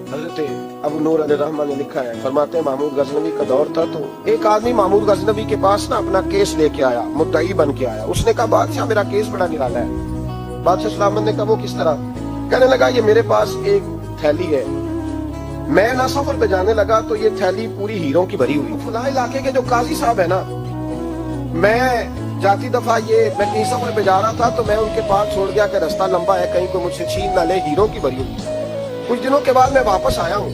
हजरत अबू नूर अलैहिर्रहमान ने लिखा है, फरमाते हैं महमूद गजनवी का दौर था तो एक आदमी महमूद गजनवी के पास ना अपना केस लेके आया, मुद्दई बन के आया। उसने कहा बादशाह मेरा केस बड़ा निराला है। बादशाह सलामत ने कहा वो किस तरह? कहने लगा ये मेरे पास एक थैली है, मैं ना सफर पे जाने लगा तो ये थैली पूरी हीरों की भरी हुई। फलां इलाके के जो काजी साहब है ना, मैं जाती दफा मैं कहीं सफर पे जा रहा था तो मैं उनके पास छोड़ गया कि रास्ता लंबा है, कहीं को मुझसे छीन ना ले, हीरों की भरी हुई। कुछ दिनों के बाद मैं वापस आया हूँ,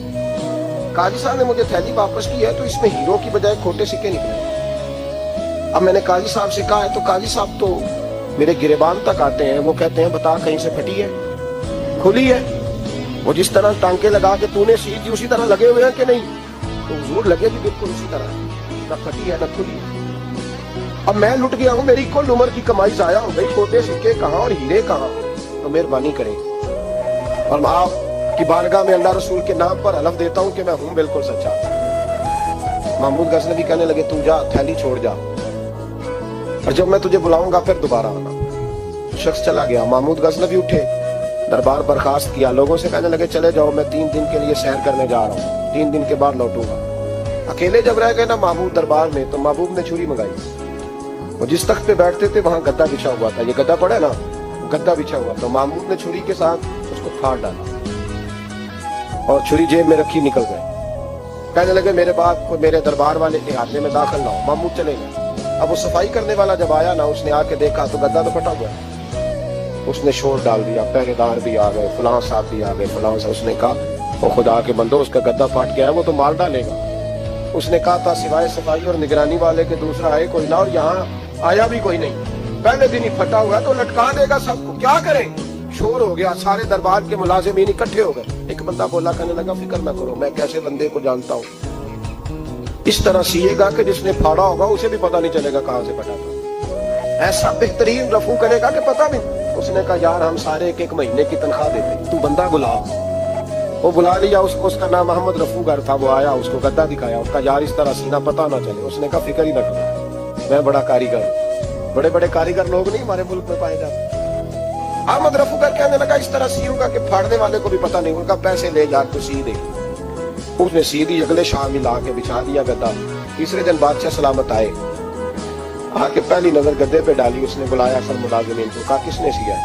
काजी साहब ने मुझे थैली वापस की है तो इसमें हीरो की बजाय खोटे सिक्के निकले। अब मैंने काजी साहब से कहा है तो काजी साहब तो मेरे गिरेबान तक आते हैं, वो कहते हैं बता कहीं से फटी है, खुली है? वो जिस तरह टांके लगा के तूने सी थी उसी तरह लगे हुए हैं कि नहीं? तो हुजूर लगे भी बिल्कुल उसी तरह, न फटी है न खुली है। अब मैं लुट गया हूँ, मेरी कुल उम्र की कमाई जाया हो गई, खोटे सिक्के कहाँ और हीरे कहाँ? तो मेहरबानी करें और आप की बारगाह में अल्लाह रसूल के नाम पर हलफ देता हूँ कि मैं हूँ बिल्कुल सच्चा। महमूद गजनवी कहने लगे तू जा, थैली छोड़ जा, और जब मैं तुझे बुलाऊंगा फिर दोबारा आना। शख्स चला गया। महमूद गजनवी उठे, दरबार बर्खास्त किया, लोगों से कहने लगे चले जाओ, मैं 3 दिन के लिए सैर करने जा रहा हूँ, 3 दिन के बाद लौटूंगा। अकेले जब रह गए ना महमूद दरबार में तो महबूब ने छुरी मंगाई। वो जिस तख्त पे बैठते थे वहां गद्दा बिछा हुआ था, ये गद्दा पड़ा है ना, गद्दा बिछा हुआ था। महमूद ने छुरी के साथ उसको फाड़ डाला और छुरी जेब में रखी निकल गए। कहने लगे मेरे बाद को मेरे दरबार वाले के हाथे में दाखिल ना हो। महमूद चले गए। अब वो सफाई करने वाला जब आया ना, उसने आके देखा तो गद्दा तो फटा हुआ है। उसने शोर डाल दिया, पहरेदार भी आ गए, फलां साहब भी आ गए, फलां साहब। उसने कहा वो खुदा के बंदो, उसका गद्दा फट गया है, वो तो मार डालेगा। उसने कहा था सिवाय सफाई और निगरानी वाले के दूसरा आए कोई ना, और यहाँ आया भी कोई नहीं, पहले दिन ही फटा हुआ तो लटका देगा सबको, क्या करें? शोर हो गया, सारे दरबार के मुलाजिमीन इकट्ठे हो गए। एक बंदा बोला, कहने लगा फिक्र ना करो, मैं कैसे बंदे को जानता हूँ, इस तरह सीएगा कि जिसने फाड़ा होगा उसे भी पता नहीं चलेगा कहाँ से फटा था। ऐसा बेहतरीन रफू करेगा कि पता भी। उसने कहा यार हम सारे एक महीने की तनख्वाह देते, तू बंदा बुला। वो बुला लिया उसको, उसका नाम मोहम्मद रफूगर था। वो आया, उसको गद्दा दिखाया, उसका यार इस तरह सीना पता ना चले। उसने कहा फिक्र ही ना करो, मैं बड़ा कारीगर, बड़े बड़े कारीगर लोग नहीं हमारे मुल्क में पाए जाते। अहमद रफूगर कहने लगा इस तरह सीऊंगा कि फाड़ने वाले को भी पता नहीं। उनका पैसे ले जा तो सी दे। उसने सीधी अगले शाम ही ला के बिछा दिया गद्दा। तीसरे दिन बादशाह सलामत आए, आके पहली नजर गद्दे पे डाली। उसने बुलाया सब मुलाजिमीन को, कहा किसने सिया है?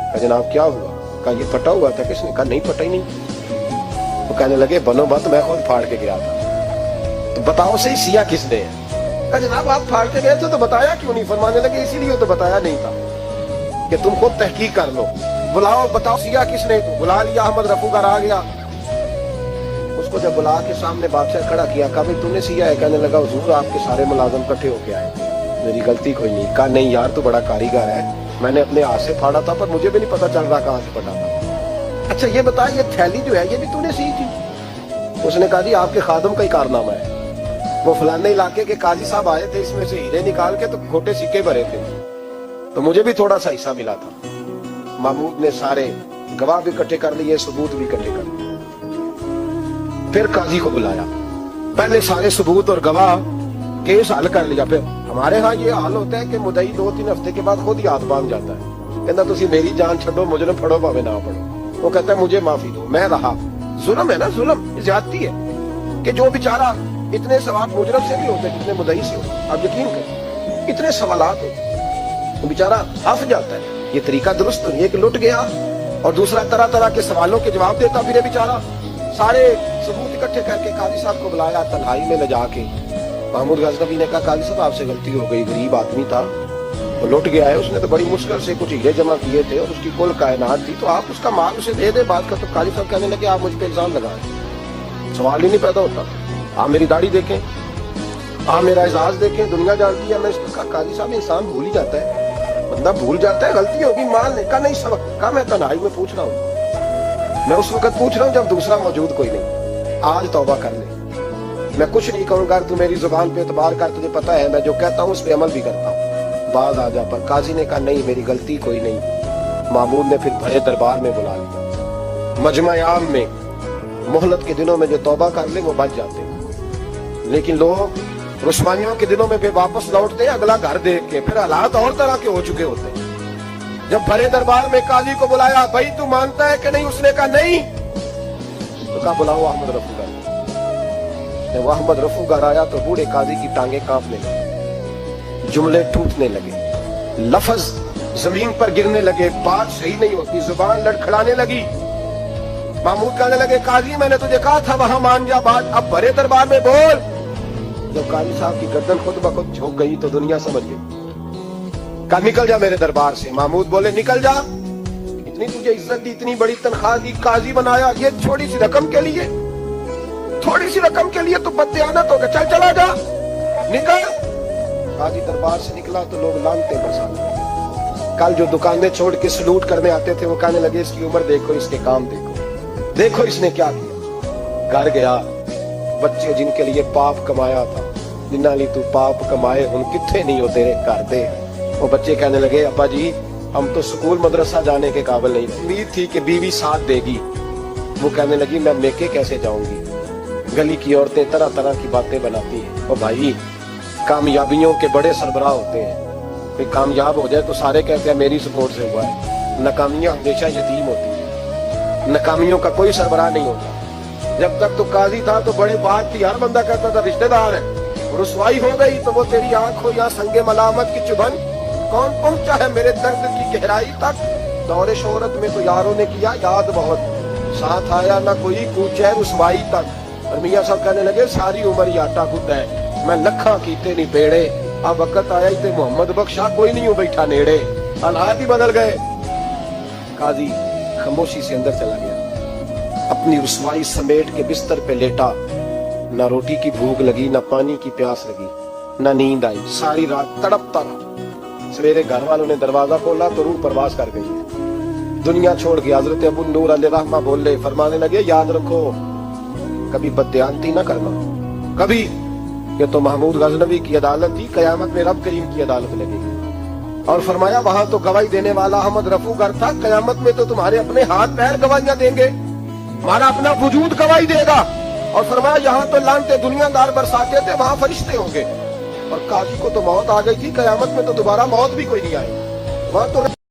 कहा जनाब क्या हुआ? कहा ये फटा हुआ था। किसने? कहा नहीं फटा ही नहीं। तो कहने लगे बनो बात, मैं खुद फाड़ के गया था। तो बताओ सही सिया किसने है? कहा जनाब आप फाड़ के गए थे तो बताया क्यों नहीं? फरमाने लगे इसीलिए तो बताया नहीं था कि तुम खुद तहकीक कर लो। बुलाओ, बताओ सिया किसने? तो बुला लिया, अहमद रफूगर आ गया। उसको जब बुला के सामने बादशाह खड़ा किया, कहा भाई तूने सिया है? कहने लगा हुजूर आपके सारे मुलाजिम इकट्ठे होके आए, मेरी गलती कोई नहीं। कहा नहीं यार तू बड़ा कारीगर है, मैंने अपने हाथ से फाड़ा था पर मुझे भी नहीं पता चल रहा कहाँ से फटा था। अच्छा ये बता, ये थैली जो है ये भी तूने सी थी? उसने कहा जी आपके खादम का ही कारनामा है, वो फलाने इलाके के काजी साहब आए थे, इसमें से हीरे निकाल के तो खोटे सिक्के भरे थे, तो मुझे भी थोड़ा सा हिस्सा मिला था। महमूद ने सारे गवाह भी इकट्ठे कर लिए, सबूत भी इकट्ठे कर लिए। फिर काजी को बुलाया, पहले सारे सबूत और गवाह केस हल कर लिया। फिर हमारे यहाँ ये हाल होता है कि मुदई 2-3 हफ्ते के बाद खुद ही हाथ बांध जाता है, कहता तुसी मेरी जान छो, मुझे फड़ो भावे ना पड़ो। वो कहता है मुझे माफी दो, मैं रहा। जुल्म है ना, जुल्म ज्यादती है कि जो बेचारा इतने सवाल मुजरम से भी होते जितने मुदई से होते। आप यकीन करें इतने सवालात होते, बेचारा हंस जाता है। ये तरीका दुरुस्त नहीं है कि लुट गया और दूसरा तरह तरह के सवालों के जवाब देता फिर बेचारा। सारे सबूत इकट्ठे करके काजी साहब को बुलाया, तन्हाई में ले जाके महमूद गजनवी ने कहा काजी साहब आपसे गलती हो गई, गरीब आदमी था, वो लुट गया है, उसने तो बड़ी मुश्किल से कुछ हीरे जमा किए थे और उसकी कुल कायनात थी, तो आप उसका माल उसे दे दे। बात का तो काजी साहब कहने लगे आप मुझ पे इल्जाम लगाए, सवाल ही नहीं पैदा होता। आप मेरी दाढ़ी देखें, आप मेरा एजाज देखें, दुनिया जानती है। मैं इसको कहा काजी साहब इंसान भूल ही जाता है, बंदा भूल जाता है, गलती होगी मान ले। कहा नहीं सबक, कहा मैं तन्हाई में पूछ रहा हूँ, मैं उस वक्त पूछ रहा हूँ जब दूसरा मौजूद कोई नहीं। आज तौबा कर ले, मैं कुछ नहीं कहूंगा, तू मेरी जुबान पे एतबार कर, तुझे पता है मैं जो कहता हूँ उस पे अमल भी करता हूँ, बाज आ जा। पर काजी ने कहा नहीं मेरी गलती कोई नहीं। महमूद ने फिर बड़े दरबार में बुला लिया। मजमा आम में मोहलत के दिनों में जो तौबा कर ले वो बच जाते हैं, लेकिन लोग रुस्वानियों के दिनों में फिर वापस लौटते हैं अगला घर देख के, फिर हालात और तरह के हो चुके होते हैं। जब बड़े दरबार में काजी को बुलाया, भाई तू मानता है कि नहीं? उसने कहा नहीं। तो कहा बुलाओ अहमद रफू घर। जब अहमद रफू घर आया तो बूढ़े काजी की टांगे कांपने लगी, जुमले टूटने लगे, लफ्ज जमीन पर गिरने लगे, बात सही नहीं होती, जुबान लड़खड़ाने लगी। महमूद कहने लगे काजी मैंने तुझे कहा था वहां मान जा बात, अब बड़े दरबार में बोल। जब काजी साहब की गर्दन खुद ब खुद झुक गई तो दुनिया समझ गई। कहा निकल जा मेरे दरबार से। महमूद बोले निकल जा, इतनी तुझे इज्जत दी, इतनी बड़ी तनख्वाह दी, काजी बनाया, ये छोटी सी रकम के लिए, थोड़ी सी रकम के लिए तो बददियानत हो गया, चल चला जा निकल। काजी दरबार से निकला तो लोग लानते बरसाने। कल जो दुकानें छोड़ के सलूट करने आते थे वो कहने लगे इसकी उम्र देखो, इसके काम देखो, देखो इसने क्या किया। घर गया, बच्चे जिनके लिए पाप कमाया था, जिन्ना ली तू पाप कमाए हुन किथे नहीं हो तेरे घर दे। वो बच्चे कहने लगे अब्बा जी हम तो स्कूल मदरसा जाने के काबिल नहीं, उम्मीद थी कि बीवी साथ देगी। वो कहने लगी मैं मेके कैसे जाऊंगी, गली की औरतें तरह तरह की बातें बनाती हैं। और भाई कामयाबियों के बड़े सरबराह होते हैं, कोई कामयाब हो जाए तो सारे कहते हैं मेरी सपोर्ट से हुआ है। नाकामियां हमेशा यतीम होती है, नाकामियों का कोई सरबराह नहीं होता। जब तक तो काजी था तो बड़े बात थी, हर बंदा कहता था रिश्तेदार है। रुसवाई हो गई तो वो तेरी आंख हो या संगे मलामत की चुभन, कौन पहुंचा है मेरे दर्द की गहराई तक। दौरे शोहरत में तो यारों ने किया याद बहुत, साथ आया ना कोई कूचे रुसवाई तक। और मियां साहब कहने लगे सारी उम्र ही आटा गुद्दा है, मैं लखा कीते नहीं पेड़े, अब वक्त आया ही मोहम्मद बख्शा कोई नहीं हो बैठा नेड़े। हालात ही बदल गए। काजी खामोशी से अंदर चला गया, अपनी रुसवाई समेट के बिस्तर पे लेटा। ना रोटी की भूख लगी, ना पानी की प्यास लगी, ना नींद आई, सारी रात तड़पता रहा। सवेरे घर वालों ने दरवाजा खोला तो रूह परवास कर गई है, दुनिया छोड़ के। हजरत अबू नूर अलैहिर्रहमा बोले, फरमाने लगे याद रखो कभी बददियानती ना करना, कभी। ये तो महमूद गजनवी की अदालत थी, कयामत में रब करीम की अदालत लगेगी। और फरमाया वहां तो गवाही देने वाला अहमद रफू घर था, कयामत में तो तुम्हारे अपने हाथ पैर गवाहियां देंगे, हमारा अपना वजूद गवाही देगा। और फरमाया यहाँ तो लानते दुनियादार बरसाते थे, वहां फरिश्ते होंगे। और काजी को तो मौत आ गई थी, कयामत में तो दोबारा मौत भी कोई नहीं आई, वहां तो